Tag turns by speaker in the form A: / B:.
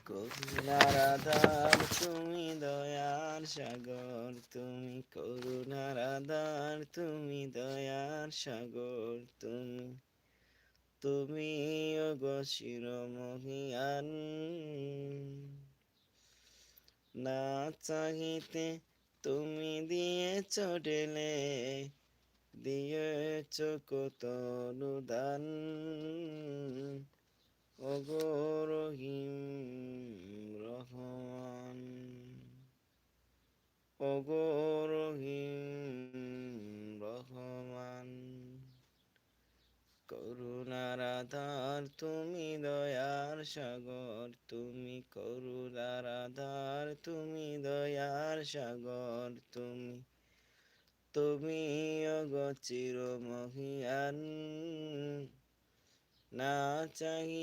A: করুণার আধার তুমি দয়ার সাগর, তুমি করুণার আধার তুমি দয়ার সাগর, তুমি ওগো চিরমহিয়ান। না চাহিতে তুমি দিয়েছ ঢেলে, দিয়েছ কত অনুদান। ওগো রহিম রহমান, ওগো রহিম রহমান, করুণার আধার তুমি দয়ার সাগর, তুমি করুণার আধার তুমি দয়ার সাগর, তুমি ওগো চিরমহিয়ান। না চাহি